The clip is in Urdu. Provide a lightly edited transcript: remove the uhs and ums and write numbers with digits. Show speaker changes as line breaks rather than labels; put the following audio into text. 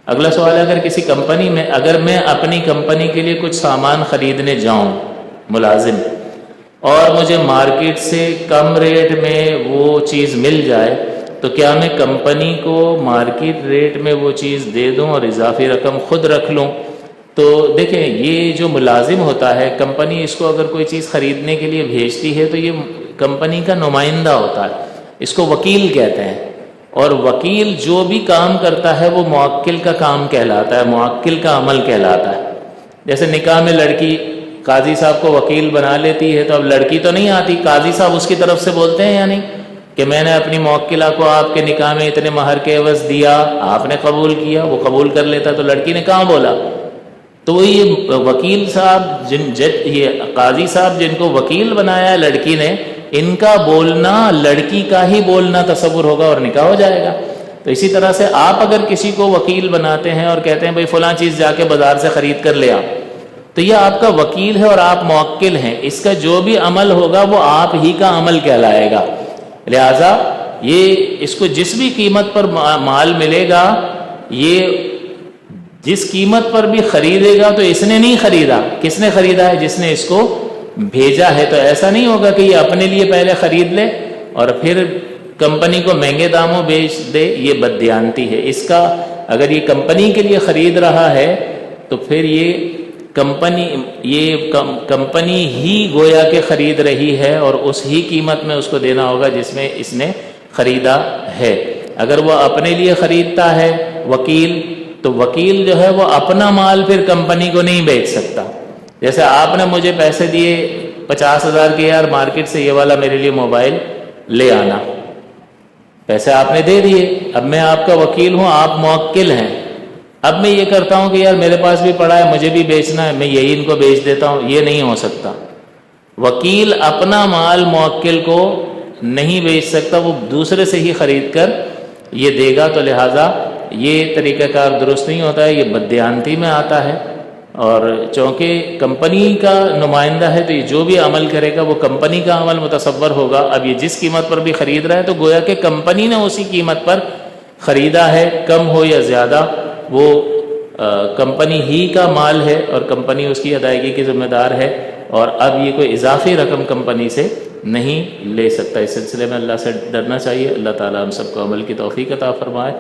اگلا سوال ہے، اگر کسی کمپنی میں اگر میں اپنی کمپنی کے لیے کچھ سامان خریدنے جاؤں ملازم، اور مجھے مارکیٹ سے کم ریٹ میں وہ چیز مل جائے، تو کیا میں کمپنی کو مارکیٹ ریٹ میں وہ چیز دے دوں اور اضافی رقم خود رکھ لوں؟ تو دیکھیں، یہ جو ملازم ہوتا ہے، کمپنی اس کو اگر کوئی چیز خریدنے کے لیے بھیجتی ہے تو یہ کمپنی کا نمائندہ ہوتا ہے، اس کو وکیل کہتے ہیں۔ اور وکیل جو بھی کام کرتا ہے وہ موکل کا کام کہلاتا ہے، موکل کا عمل کہلاتا ہے۔ جیسے نکاح میں لڑکی قاضی صاحب کو وکیل بنا لیتی ہے، تو اب لڑکی تو نہیں آتی، قاضی صاحب اس کی طرف سے بولتے ہیں یا نہیں کہ میں نے اپنی موکلہ کو آپ کے نکاح میں اتنے مہر کے عوض دیا، آپ نے قبول کیا، وہ قبول کر لیتا تو لڑکی نے کہاں بولا؟ تو یہ وکیل صاحب یہ قاضی صاحب جن کو وکیل بنایا ہے لڑکی نے، ان کا بولنا لڑکی کا ہی بولنا تصور ہوگا اور نکاح ہو جائے گا۔ تو اسی طرح سے آپ اگر کسی کو وکیل بناتے ہیں اور کہتے ہیں بھئی فلاں چیز جا کے بازار سے خرید کر لے آ، تو یہ آپ کا وکیل ہے اور آپ موکل ہیں، اس کا جو بھی عمل ہوگا وہ آپ ہی کا عمل کہلائے گا۔ لہٰذا یہ اس کو جس بھی قیمت پر مال ملے گا، یہ جس قیمت پر بھی خریدے گا تو اس نے نہیں خریدا، کس نے خریدا ہے؟ جس نے اس کو بھیجا ہے۔ تو ایسا نہیں ہوگا کہ یہ اپنے لیے پہلے خرید لے اور پھر کمپنی کو مہنگے داموں بیچ دے، یہ بددیانتی ہے۔ اس کا اگر یہ کمپنی کے لیے خرید رہا ہے تو پھر یہ کمپنی ہی گویا کہ خرید رہی ہے اور اس ہی قیمت میں اس کو دینا ہوگا جس میں اس نے خریدا ہے۔ اگر وہ اپنے لیے خریدتا ہے وکیل، تو وکیل جو ہے وہ اپنا مال پھر کمپنی کو نہیں بیچ سکتا۔ جیسے آپ نے مجھے پیسے دیے 50,000 کے، یار مارکیٹ سے یہ والا میرے لیے موبائل لے آنا، پیسے آپ نے دے دیے، اب میں آپ کا وکیل ہوں، آپ موکل ہیں۔ اب میں یہ کرتا ہوں کہ یار میرے پاس بھی پڑا ہے، مجھے بھی بیچنا ہے، میں یہی ان کو بیچ دیتا ہوں، یہ نہیں ہو سکتا۔ وکیل اپنا مال موکل کو نہیں بیچ سکتا، وہ دوسرے سے ہی خرید کر یہ دے گا۔ تو لہٰذا یہ طریقہ کار درست نہیں ہوتا ہے، یہ بددیانتی میں آتا ہے۔ اور چونکہ کمپنی کا نمائندہ ہے تو یہ جو بھی عمل کرے گا وہ کمپنی کا عمل متصور ہوگا۔ اب یہ جس قیمت پر بھی خرید رہا ہے تو گویا کہ کمپنی نے اسی قیمت پر خریدا ہے، کم ہو یا زیادہ وہ کمپنی ہی کا مال ہے اور کمپنی اس کی ادائیگی کی ذمہ دار ہے، اور اب یہ کوئی اضافی رقم کمپنی سے نہیں لے سکتا۔ اس سلسلے میں اللہ سے ڈرنا چاہیے۔ اللہ تعالیٰ ہم سب کو عمل کی توفیق عطا فرمائے۔